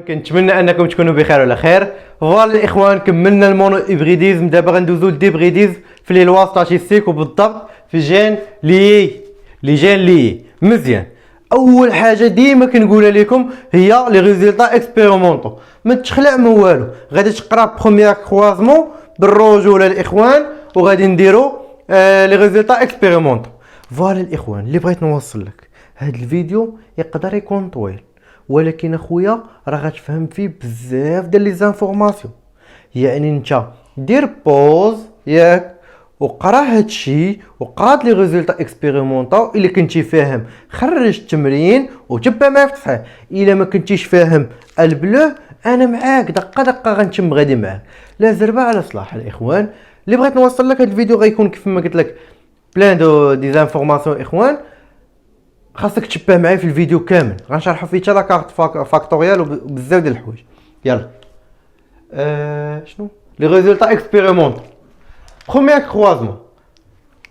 كنتمنى انكم تكونوا بخير وعلى خير. فوالا الاخوان، كملنا المونو ابريديزم، دابا غندوزو للديبريديزم في لي لوا ستاتيستيك، وبالضبط في جين لي مزيان. اول حاجه ديما كنقولها لكم هي لي ريزولطا اكسبيريمونطو. ما تخلع من والو، غادي تقرا بروميير كروازمون بالرجوله الاخوان، وغادي نديرو لي ريزولطا اكسبيريمونطو. فوالا الاخوان، اللي بغيت نوصل لك هذا الفيديو يقدر يكون طويل، ولكن اخويا راه غتفهم فيه بزاف ديال لي زانفورماسيون. يعني انت دير بوز ياك وقرا هادشي وقرات لي ريزولطا اكسبيريمونطال. الا كنتي فاهم خرج التمرين وتبع معايا في التصحيح. الا ما كنتيش فاهم البلو انا معاك دقه غنتم غادي معاك. لا زربه على صلاح الاخوان. اللي بغيت نوصل لك هاد الفيديو غيكون كيف ما قلت لك بلان دي زانفورماسيون اخوان، خاصك تشبه معايا في الفيديو كامل. غنشرحوا فيه حتى لا كارت فاكتوريال وبزاف ديال الحوايج. يلا شنو لي ريزولطا اكسبيريمونطال. بروميير كروازمون،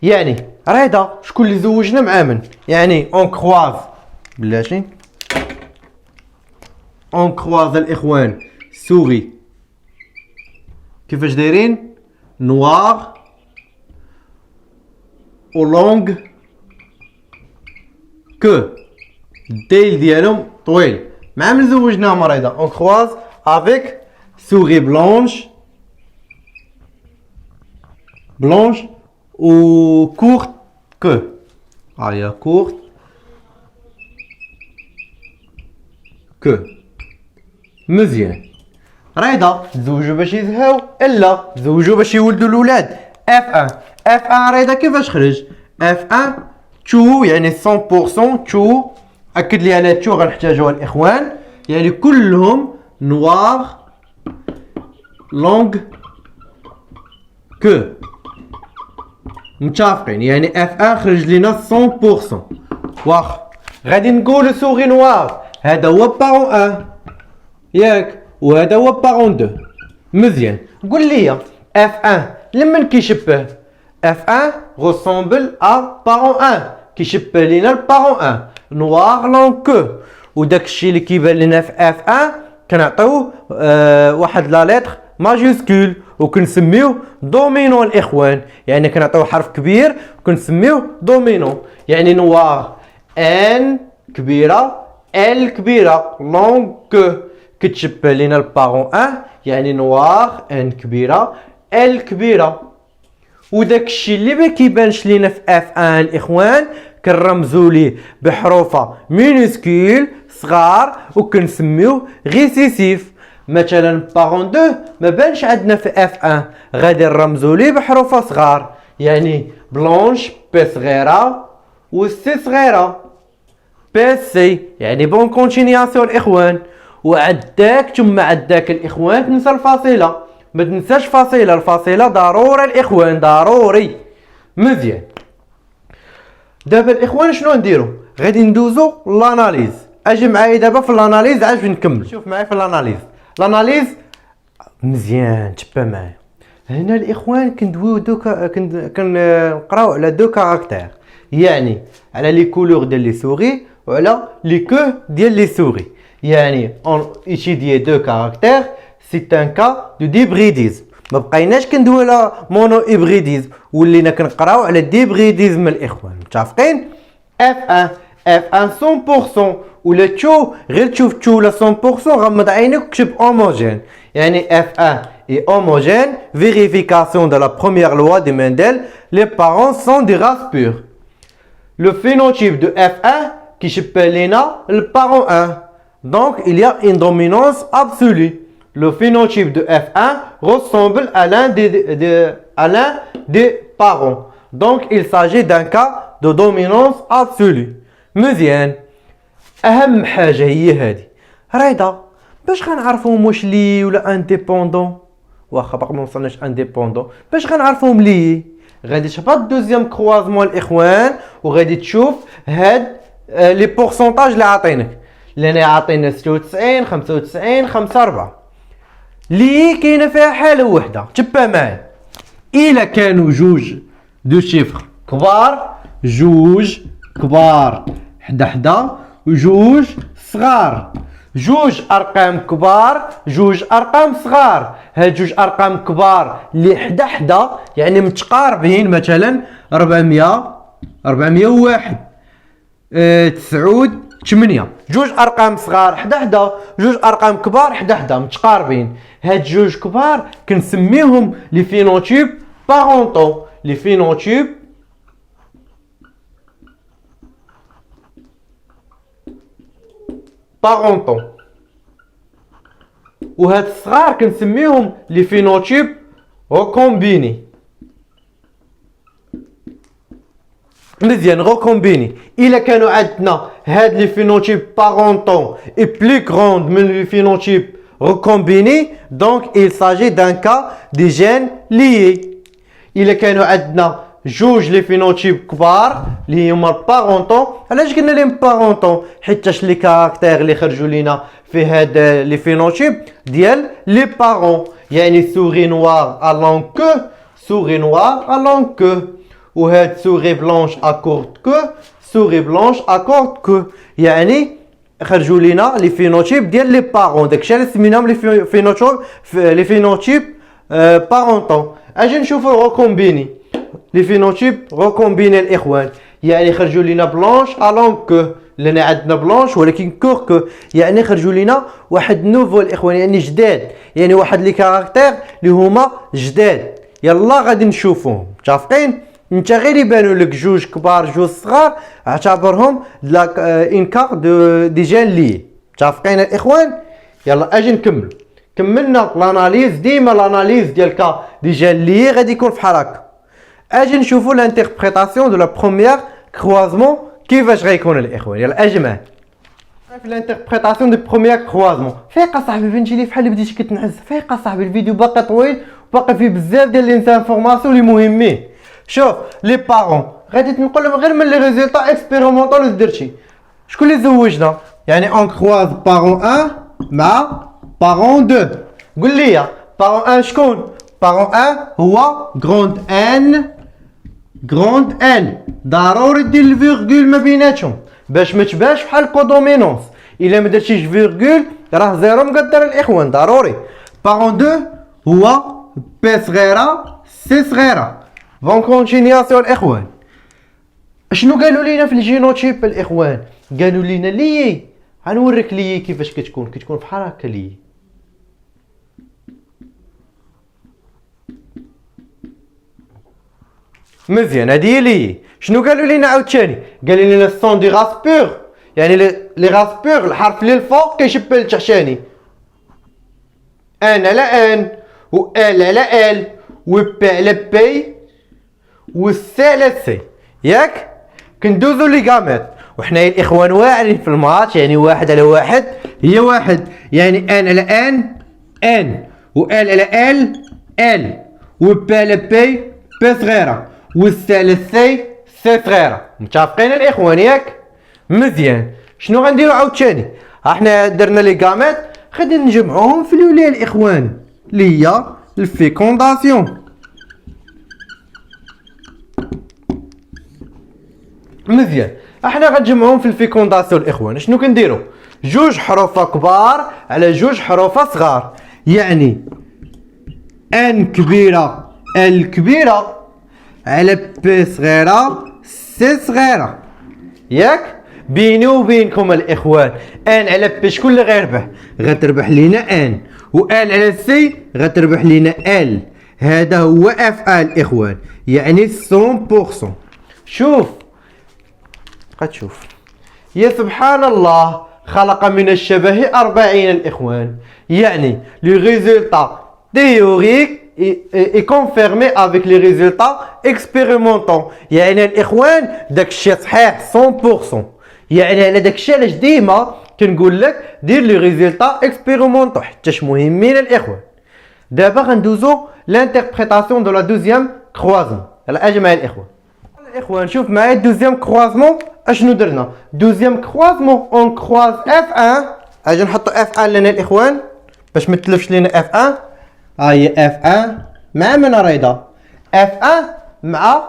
يعني راه شكون اللي زوجنا مع من، يعني اون كرواز بلاتي اون كرواز الاخوان سوري كيفاش دايرين نوار او لونغ كو الديل ديالهم طويل. مع من زوجناهم مريضه اون كرواز افيك سوري بلونش و كورت كو. هيا كورت كو مزيان. ريضه تزوجوا باش يزهاو الا تزوجوا باش يولدوا الاولاد. اف 1 ريضه كيفاش خرج اف 1 تو، يعني 100% تو. اكد لي على تو غنحتاجوها الاخوان. يعني كلهم نوار لونغ كو متفقين. يعني اف 1 خرج لينا 100%. واخا غادي نقول سوغي نوار هذا هو بارون 1 ياك، وهذا هو بارون 2. مزيان. قول لي اف 1 لمن كيشبه اف 1 ressemble à بارون 1، كيشبه لينا البارون 1 نوار لونغ كو. وداك الشيء اللي كيبان لنا في اف 1 كنعطيوه واحد لا لتر ماجيسكول وكنسميوه دومينو الاخوان. يعني كنعطيوه حرف كبير وكنسميوه دومينو. يعني نوار ان كبيره ال كبيره لونغ كو كتشبه لينا البارون 1، يعني نوار ان كبيره ال كبيره. وداك الشيء اللي ما كيبانش لينا في اف 1 الاخوان كنرمزوا ليه بحروفه مينيسكول صغار وكنسميوه ريسيسيف. مثلا بارون 2 ما بانش عندنا في اف 1، غادي نرمزوا ليه بحروفه صغار، يعني بلونش بي صغيره و سي صغيره بي سي، يعني بون كونتينياسيون الاخوان. وعداك ثم عداك الاخوان تنسى الفاصله، ما تنساش فاصله، الفاصله ضروري الاخوان ضروري. مزيان. دابا الاخوان شنو نديرو؟ غادي ندوزو لاناليز. اجي معايا دابا في الاناليز عاد نكمل. شوف معايا في الاناليز مزيان تبع معايا. هنا الاخوان كندويو دوكا كنقراو على دو كاركتير، يعني على لي كولور ديال لي سوري وعلى لي كو ديال لي سوري. يعني اون ايتيديي دو كاركتير سي ان كا دو ديبريديزم. ما بقيناش كندويو على مونو ابريديزم، ولينا كنقراو على ديبريديزم الاخوان. متفقين؟ اف 1 100%، ولا تشو غير تشوف تشو ولا 100% غمض عينك وكتب هوموجين. يعني اف 1 est homogène, vérification de la première loi de Mendel, les parents sont des races pures. Le phénotype de F1 qui s'appelle le parent 1. Donc il y a une dominance absolue. Le phénotype de F1 ressemble à l'un des parents. Donc il s'agit d'un cas de dominance absolue. مزيان. أهم حاجة هي هذه ريضة. باش غنعرفوهم واش لي ولا انديبوندون، واخا باقي ما وصلناش انديبوندون، باش غنعرفوهم لي غادي تهبط دوزيام كروازمون الاخوان وغادي تشوف هاد لي بورسونتاج اللي عاطينك. اللي عاطينا 96 95 5 4، لي كاينه فيها حاله وحده. تبع معايا الا كانوا جوج دو شيفر كبار، جوج كبار حدا حدا وجوج صغار، جوج ارقام كبار جوج ارقام صغار. هاد جوج ارقام كبار اللي حدا حدا يعني متقاربين، مثلا 401 9 8. جوج ارقام صغار حدا حدا، جوج ارقام كبار حدا حدا متقاربين. هاد جوج كبار كنسميهم لي فينوتيب بارونتون. لي فينوتيب بارونتون. وهاد الصغار كنسميهم لي فينوتيب ريكومبيني. مزيان، ريكومبيني. الا كانوا عندنا هاد لي فينوتيب بارونتون اي بلو غروند من لي فينوتيب ريكومبيني، دونك il s'agit d'un cas دي جين ليي. الا كانوا عندنا جوج لي فينوتيب كبار اللي هما البارونتون. علاش قلنا لهم بارونتون؟ حيتاش لي كاركتير اللي خرجوا لينا في هاد لي فينوتيب ديال لي بارون، يعني سوري نوار ا لونغ كو، سوري نوار ا لونغ كو. وهاد سوري بلونش ا كورت كو، سوري بلونش ا كورت كو، يعني خرجوا لينا لي فينوتيب ديال لي بارون. داكشي اللي سميناهم لي فينوتيب بارونتون. اجي نشوفوا ريكومبيني. لي فينوتيب ريكومبيني الاخوان، يعني خرجوا لينا بلونش ا لونغ كو، لان عندنا بلونش ولكن كور كو، يعني خرجوا لينا واحد نوفو الاخوان، يعني جداد، يعني واحد لي كاركتير اللي هما جداد. يلا غادي نشوفوهم، متفقين؟ انت غير يبانوا لك جوج كبار جوج صغار اعتبرهم ان كار دي جين لي. متفقين الاخوان؟ يلا اجي نكمل. كملنا لاناليز. ديما لاناليز ديال كا دي جين لي غادي يكون فحال هكا. اجي نشوفوا لانتربريتاسيون دو لا بروميير كروازمون كيفاش غيكون الاخوان. يلا اجي معايا في لانتربريتاسيون دو بروميير كروازمون. فيق صاحبي فهمتي لي بحال اللي بديتي كتنعس. فيق صاحبي، الفيديو باقي طويل وباقي فيه بزاف ديال لي انفورماسيون اللي مهمين. شوف لي بارون غادي تنقل لهم غير من لي ريزولطا اكسبيريمونطال اللي درتي. شكون اللي زوجنا؟ يعني اون كرواز بارون 1 مع بارون 2. قول لي بارون 1 شكون؟ بارون 1 هو غروند ان. ضروري دير الفيرغول ما بيناتهم باش ما تبانش بحال كودومينونس. الا ما درتيش فيرغول راه زيرو مقدر الاخوان، ضروري. بارون 2 هو بي صغيره سي صغيره. فون كونتينياسيون الاخوان. شنو قالوا لينا في الجينوتيب الاخوان؟ قالوا لينا لي، غنوريك لي كيفاش كتكون بحال هكا لي. مزيان، هادي هي لي. شنو قالوا لينا عاوتاني؟ قالوا لينا السون دي غاسبور، يعني لي غاسبور الحرف اللي الفوق كيشبه التحتاني. ان على ان، و ال على ال، و بي على بي، و سي على سي. ياك كندوزو لي غامات وحنايا الاخوان واعرين في الماتش، يعني واحد على واحد هي واحد، يعني ان على ان، و ال على ال، و بي على بي صغيره، و سي على سي صغيره. متفقين الاخوان ياك؟ مزيان. شنو غنديرو عاوتاني؟ احنا درنا لي غامات، غادي نجمعوهم في الاولى الاخوان اللي هي الفيكونداسيون. مزيان، احنا غنجمعوهم في الفيكونداسيون الاخوان. شنو كنديرو؟ جوج حروف كبار على جوج حروف صغار، يعني ان كبيره ال كبيره على بي صغيره سي صغيره. ياك بيني وبينكم الاخوان، ان على بي شكون اللي غيربح؟ غتربح لينا ان، و ال على سي غتربح لينا ال. هذا هو اف ال اخوان، يعني 100%. شوف غتشوف يا سبحان الله، خلق من الشبه 40 الاخوان، يعني لي ريزولطا تhéorique est confirmé avec les résultats expérimentaux. يعني الاخوان داكشي صحيح 100%. يعني على داكشي علاش ديما كنقول لك دير لي ريزولطا اكسبيريمونطو حتىش مهمين الاخوان. دابا غندوزو لانتربريتاسيون دو لا دوزيام كروازمون. يلا اجي معايا الاخوان شوف معايا الدوزيام كروازمون. اشنو درنا؟ دوزيام كروازمون اون كرواز اف 1. اجي نحطو اف 1 لنا الاخوان باش ما تلفش لينا اف 1. هاهي اف 1 مع من ريضه؟ اف 1 مع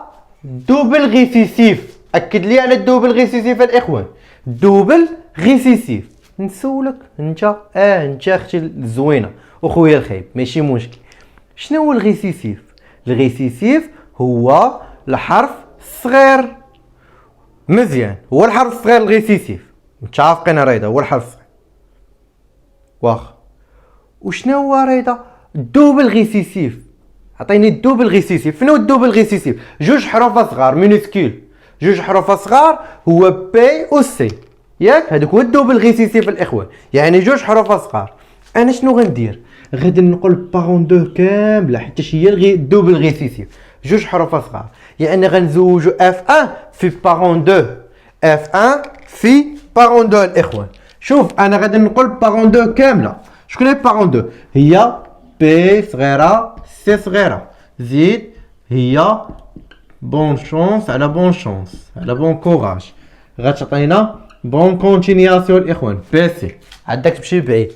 دوبل غيسيسيف. اكد لي على الدوبل غيسيسيف الاخوان، دوبل غيسيسيف. نسولك انت انت اختي الزوينه وخويا الخايب ماشي مشكل. شنو هو الغيسيسيف؟ الغيسيسيف هو الحرف الصغير. مزيان، هو الحرف الصغير الغيسيسيف، متعافقين رياضه هو الحرف الصغير. واخا وشنو هو رياضه؟ الدوبل غيسيسيف. عطيني الدوبل غيسيسيف. شنو الدوبل غيسيسيف؟ جوج حروف صغار مينيسكول، جوج حروف صغار هو بي و سي، ياك هذاك هو الدوبل غيسيسيف الاخوان، يعني جوج حروف صغار. انا شنو غندير؟ غادي نقول بارون دو كامله حتى هي الدوبل غيسيسيف، جوج حروف صغار، يعني غنزوجو اف 1 في بارون 2، اف 1 في بارون 2 الاخوان. شوف انا غادي نقول بارون 2 كامله. شكون هي بارون 2؟ هي بي صغيره سي صغيره زيد هي بون شونس على بون شونس على بون كوراج، غتعطينا بون كونتينياسيون الاخوان بي سي. عندك تمشي بعيد.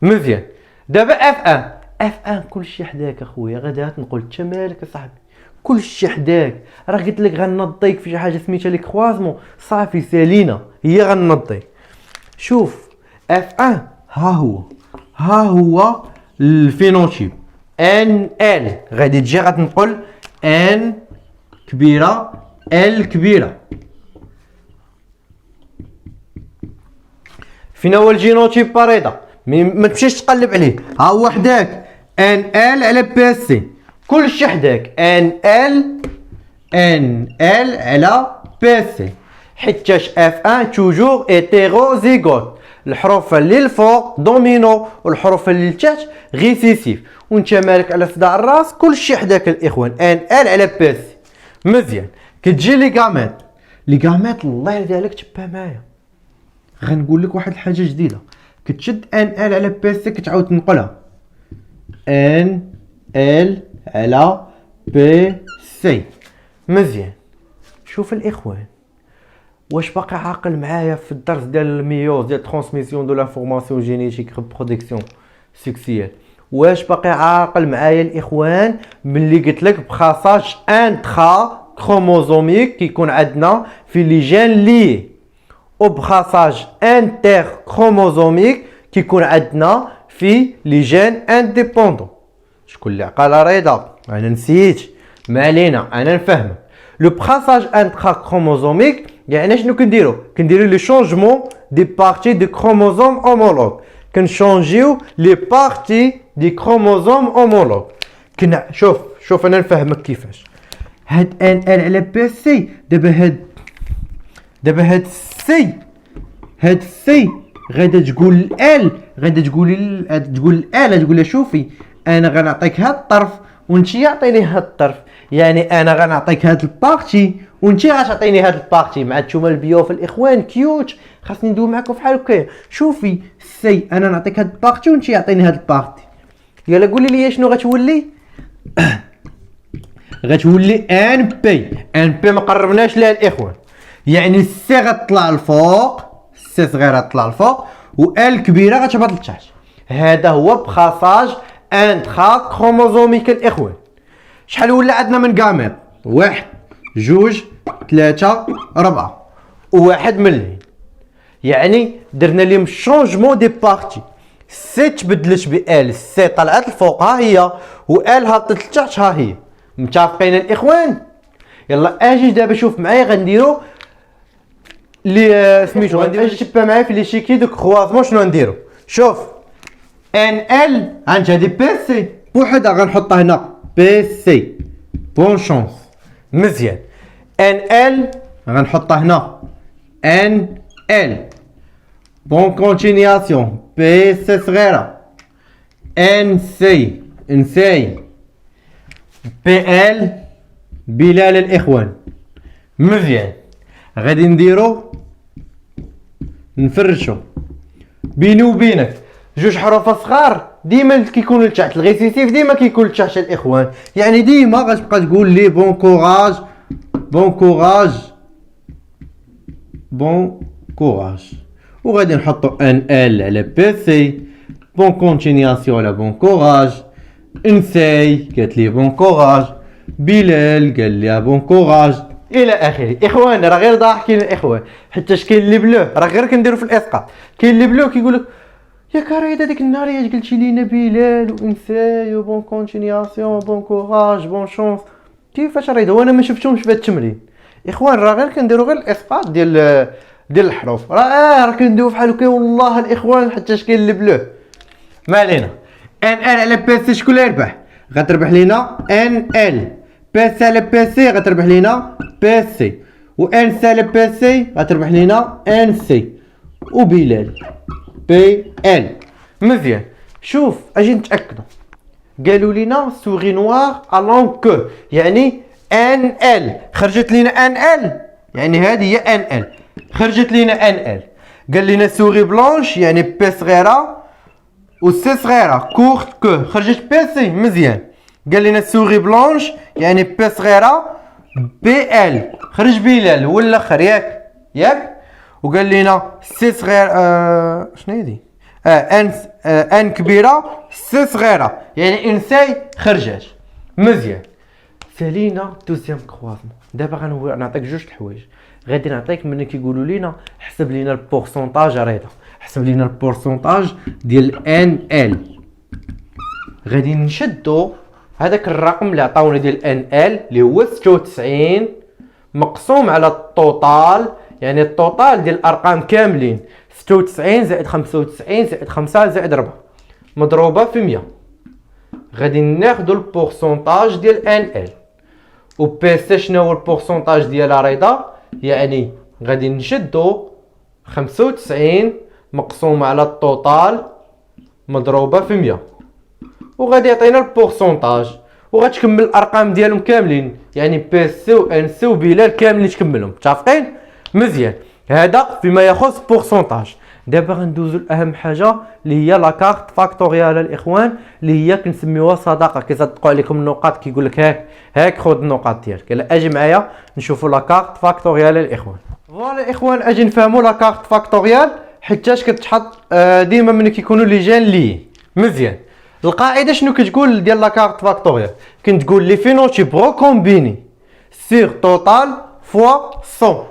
مزيان، دابا اف 1 اف 1 كلشي حداك اخويا. غادي نقول انت مالك اصاحبي كلشي حداك، راه قلت لك غنضيك في شي حاجه سميتها لي كروازمون صافي سالينا هي غنضيك. شوف اف 1 ها هو الفينوتيب ان ال، غادي تجي غتنقل ان كبيره ال كبيره. فين هو الجينوتيب باريدا؟ ما تمشيش تقلب عليه، ها هو حداك ان ال على بي سي، كلشي حداك ان ال على بي سي، حيتاش اف 1 توجور هيتيروزيغوت، الحروف اللي الفوق دومينو والحروف اللي لتحت غيسيسيف. وانت مالك على صداع الراس كلشي حداك الاخوان ان ال على بي سي. مزيان، كتجي لي غامات الله يرضي عليك تبع معايا. غنقول لك واحد الحاجه جديده، كتشد ان ال على بي سي كتعاود تنقلها ان ال على بي سي. مزيان، شوف الاخوان واش باقي عاقل معايا في الدرس ديال الميوز ديال ترانسميسيون دو لانفورماسيون جينيتيك ريبرودكسيون سيكسيال؟ واش باقي عاقل معايا الاخوان ملي قلت لك بخاصاج انترا كروموزوميك كيكون عندنا في لي جين لي، وبخاصاج انتر كروموزوميك كيكون عندنا في لي جين انديبوندون؟ شكون اللي عقل رضا؟ انا نسيت، ما علينا انا نفهمك. لو بخاصاج انترا كروموزوميك يعني شنو كنديرو لي شونجمون دي بارتي دي كروموزوم اومولوج، كنشونجيو لي بارتي دي كروموزوم اومولوج. شوف انا نفهمك كيفاش. هاد ان ال على بي سي دابا هاد سي غادا تقول ال، غادا تقول ال تقول لها شوفي انا غنعطيك هاد الطرف وانت عطيني هاد الطرف، يعني انا غنعطيك هاد البارتي وانت غتعطيني هاد البارتي. مع نتوما البيو في الاخوان كيوت، خاصني ندوي معكم فحال هكا. شوفي سي انا نعطيك هاد البارتي وانت عطيني هاد البارتي. يلا قولي لي شنو غتولي؟ غتولي ان بي ما قربناش لها الاخوان، يعني السي غتطلع الفوق، السي صغيره غتطلع الفوق و ال كبيره غتهبط لتحت. هذا هو بخاصاج انترا كروموزوميك الاخوان. شحال ولا عندنا من غاميط؟ 1 2 3 4 وواحد ملي، يعني درنا لهم شونجمون دي بارتي. سي تبدلت بال، سي طلعت الفوق ها هي و ال هبطت لتحت ها هي. متفقين الاخوان؟ يلا اجي دابا شوف معايا غنديرو لي سميتو، غنديرو تبع معايا في لي شيكي دو كروازمون. شنو نديرو؟ شوف ان ال عند هادي بي سي بوحدها غنحطها هنا بي سي بون شونس. مزيان، ان ال غنحطها هنا ان ال بون كونتينياسيون بي سي صغيره ان سي بي ال بلال الاخوان. مزيان، غادي نديرو نفرشو بيني وبينك جوج حروف صغار ديما كيكونوا لتحت، الغيسيسيف ديما كيكون لتحت الاخوان، يعني ديما غتبقى تقول لي بون كوراج وغادي نحطو ان ال على بي سي بون كونتينياسيون على بون كوراج. انساي قالت لي بون كوراج، بلال قال لي بون كوراج، الى اخره. اخوان راه غير ضاحكين الاخوان، حتى كاين اللي بلوه راه غير كنديرو في الاسقاط، كاين اللي بلوه كيقول لك يا كاريدا ديك النهار قلتي لينا بلال وانساي وبون كونتينياسيون بون كوراج بون شونس، كيفاش ريدا وانا ما شفتهمش في هذا التمرين؟ اخوان راه غير كنديرو غير الاسقاط ديال الحروف، راه كنديرو بحال هكا والله الاخوان حتى كاين اللي بلوه. ما علينا. ان ال على بي سي شكون اللي يربح؟ غتربح لينا ان ال. بي سي على بي سي غتربح لينا بي سي، و ان سي على بي سي غتربح لينا ان سي، وبلال بي ال. مزيان. شوف اجي نتاكدوا، قالوا لينا سوغي نوار الون كو يعني ان ال، خرجت لينا ان ال يعني هذه هي ان ال، خرجت لينا ان ال. قال لنا سوغي بلونش يعني بي صغيره و سي صغيره كورت كو، خرجت بي سي. مزيان. قال لنا سوغي بلونش يعني بي صغيره بي ال، خرج بلال هو الاخر ياك. وقال لنا سي صغير شنو هي دي ان كبيره سي صغيره يعني انساي خرجات. مزيان. سالينا دوزيام كروازمون. دابا غنعطيك جوج الحوايج، غادي نعطيك من كيقولوا لينا حسب لينا البورسونتاج ريضه، حسب لينا البورسونتاج ديال ان ال. غادي نشدو هذاك الرقم اللي عطاونا ديال ان ال اللي هو 96 مقسوم على التوتال، يعني التوتال ديال الارقام كاملين 96 زائد 95 زائد 5 زائد 4 مضروبه في 100. غادي ناخذ البورسونتاج ديال ان ال. و بي سي شنو هو البورسونتاج ديالها رضا؟ يعني غادي نشدو 95 مقسومه على التوتال مضروبه في 100، وغادي يعطينا البورسونتاج، وغتكمل الارقام ديالهم كاملين، يعني بي سي و ان سي و بلال كاملين تكملهم. متفقين؟ مزيان. هذا فيما يخص بورسونتاج. دابا غندوزو لاهم حاجه اللي هي لا كارت فاكتوريال الاخوان، اللي هي كنسميوها صداقه. كيصدقوا عليكم النقاط، كيقول لك هاك خذ النقاط ديالك. يلا اجي معايا نشوفوا لا كارت فاكتوريال الاخوان. فوالا الاخوان اجي نفهموا لا كارت فاكتوريال حيتاش كتحط ديما ملي كيكونوا لي جان لي. مزيان. القاعده شنو كتقول ديال لا كارت فاكتوريال؟ كنتقول لي فينوتيب ريكومبيني سيغ توتال فوا 100.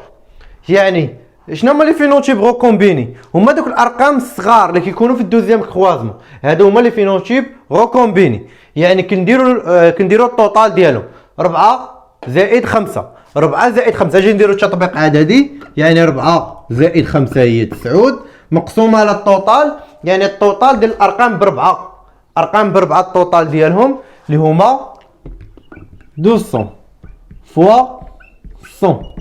يعني شنو هما لي فينوتيب ريكومبيني؟ هما دوك الارقام الصغار اللي كيكونوا في الدوزيام كروازمون، هادو هما لي فينوتيب ريكومبيني. يعني كنديروا التوتال ديالهم 4 زائد 5، 4 زائد 5 اجي نديروا تطبيق عددي، يعني 4 زائد 5 هي 9 مقسومه على التوتال، يعني التوتال ديال الارقام بربعه، ارقام بربعه التوتال ديالهم اللي هما 200 فوا 100.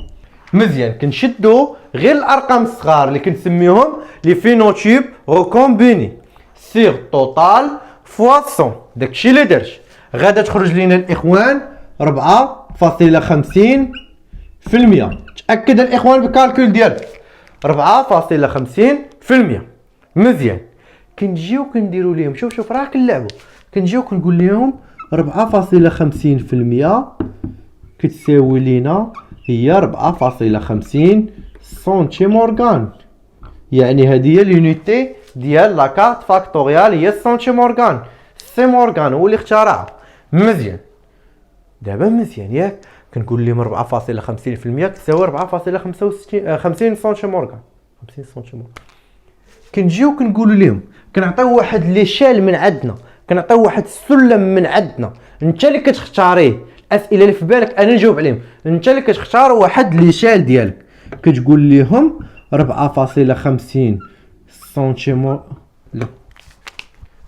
مزيان. كنشدو غير الارقام الصغار اللي كنسميوهم لي فينوتيب ريكومبيني سيغ توتال فوا 100. داكشي اللي درت. غادا تخرج لينا الاخوان 4.50%. تاكد الاخوان بالكالكول ديالك 4.50%. مزيان. كنجيو كنديروا ليهم شوف راه كنلعبوا، كنجيو كنقول لهم 4.50% كتساوي لينا هي 4.50 سنتيم اورغان. يعني هذه هي اليونيتي ديال لا كارت فاكتوريال، هي السنتيم اورغان. سيم اورغان هو اللي اخترعها. مزيان. دابا مزيان ياك. كنقول لهم 4.50% كتساوي 4.50 سنتيم اورغان، 50 سنتيم اورغان. كنجيو كنقولوا لهم كنعطيو واحد ليشال من عندنا، كنعطيو واحد السلم من عندنا، انت اللي كتختاريه. الاسئله اللي في بالك انا نجاوب عليهم، انت اللي كتختار واحد ليشال ديالك. كتقول لهم 4.50 سنتيم، لا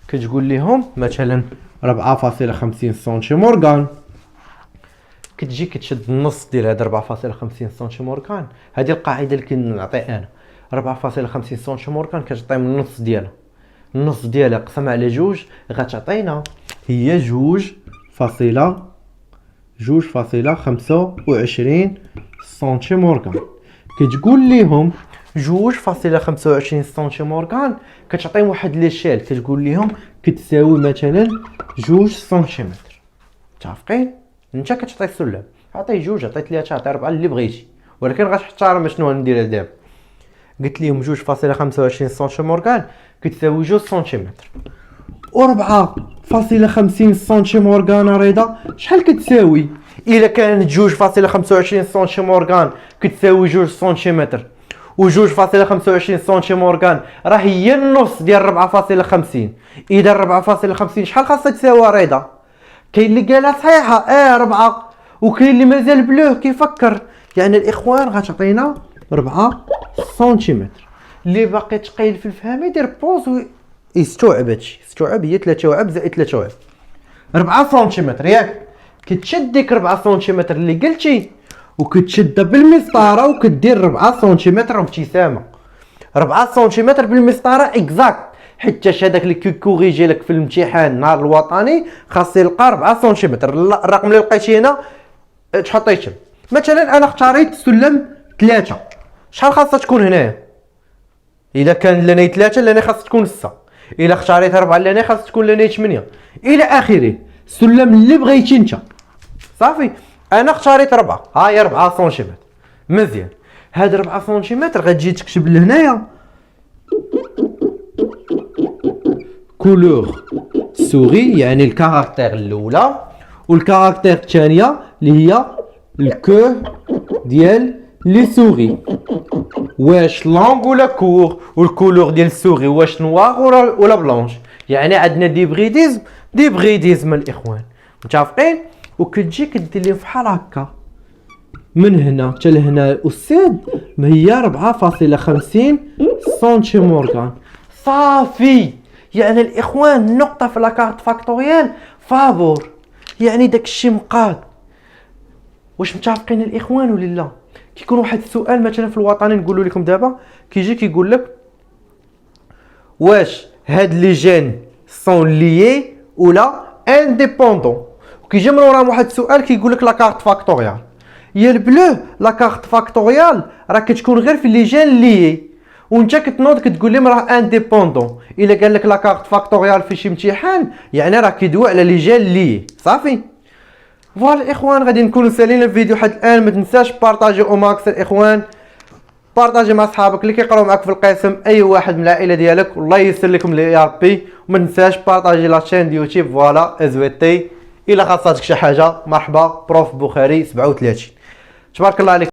كتقول لهم مثلا 4.50 سنتيم اورغان. كتجي كتشد النص ديال هاد 4.50 سنتيم اورغان. هذه القاعده اللي كنعطي انا 4.50 سنتيم اورغان كتعطي من النص ديالها، النص ديالها قسم على جوج غتعطينا هي 2.25 سنتيم اورغان. كتقول لهم 2.25 سنتيم اورغان كتعطيهم واحد ليشيل، كتقول لهم كتساوي مثلا 2 سنتيمتر. متفقين؟ انت كتعطي السلم، عطي 2 عطي 3 عطي 4 اللي بغيتي، ولكن غتحترم شنو غندير دابا. قلت لهم 2.25 سنتيم اورغان كتساوي 2 سنتيمتر، و 4.50 سنتيم اورغان رضا شحال كتساوي؟ الا كانت 2.25 سنتيمورغان كتساوي 2 سنتيمتر و 2.25 سنتيمورغان راه هي النص ديال 4.50. اذا 4.50 شحال خاصها تساوي رضا؟ كاين اللي قالها صحيحه 4 وكاين اللي مازال بلوه كيفكر. يعني الاخوان غتعطينا 4 سنتيمتر. اللي باقي ثقيل في الفهم يدير بوز ويستوعب هادشي. استوعب هي 3 وعب زائد 3 وعب 4 سنتيمتر ياك. كتشد ديك 4 سنتيمتر اللي قلتي وكتشدها بالمسطره وكدير 4 سنتيمتر وابتسامه. 4 سنتيمتر بالمسطره اكزاكت، حيت هذاك اللي كيكوريجي لك في الامتحان النهار الوطني خاص يلقى 4 سنتيمتر. الرقم اللي لقيتي هنا تحطيته. مثلا انا اختاريت سلم 3، شحال خاصها تكون هنايا؟ اذا كان لنا 3 لنا خاص تكون 6، الا اختاريت 4 لنا خاص تكون لنا 8 الى اخره. السلم اللي بغيتي انت صافي. انا اختاريت 4، ها هي 4 سنتيمتر. مزيان، هاد 4 سنتيمتر غتجي تكتب لهنايا كولور سوري يعني الكاركتير الاولى، والكاركتير الثانيه اللي هي الكو ديال لي سوري. واش لونغ ولا كور، والكولور ديال السوري واش نوار ولا بلونش. يعني عندنا دي بريديزم الاخوان متفقين. وكتجي كدير لي فحال هكا من هنا حتى لهنا الاستاذ ما هي 4.50 سنتيمورغان صافي. يعني الاخوان النقطه في لاكارت فاكتوريال فابور، يعني داكشي مقاد. واش متفقين الاخوان ولا لا؟ كيكون واحد السؤال مثلا في الوطني نقولوا لكم دابا كيجي كيقول لك واش هاد لي جين سون ليي ولا انديبوندون، وكيجي من وراهم واحد السؤال كيقول لك لا كارت فاكتوريال. يا البلو لا كارت فاكتوريال راه كتكون غير في لي جين ليي، وانت كتنوض كتقول لهم راه انديبوندون. الا قال لك لا كارت فاكتوريال في شي امتحان يعني راه كيدوي على لي جين ليي صافي. فوالا الاخوان غادي نكونوا سالينا الفيديو حتى الان. ما تنساش بارطاجي او ماكس الاخوان، بارطاجي مع صحابك اللي كيقراو معاك في القسم، اي واحد من العائله ديالك، والله ييسر لكم يا ربي. وما تنساش بارطاجي لاشين ديال يوتيوب فوالا ازويتي. الا خاصاتك شي حاجه مرحبا بروف بوخاري 37. تبارك الله عليك.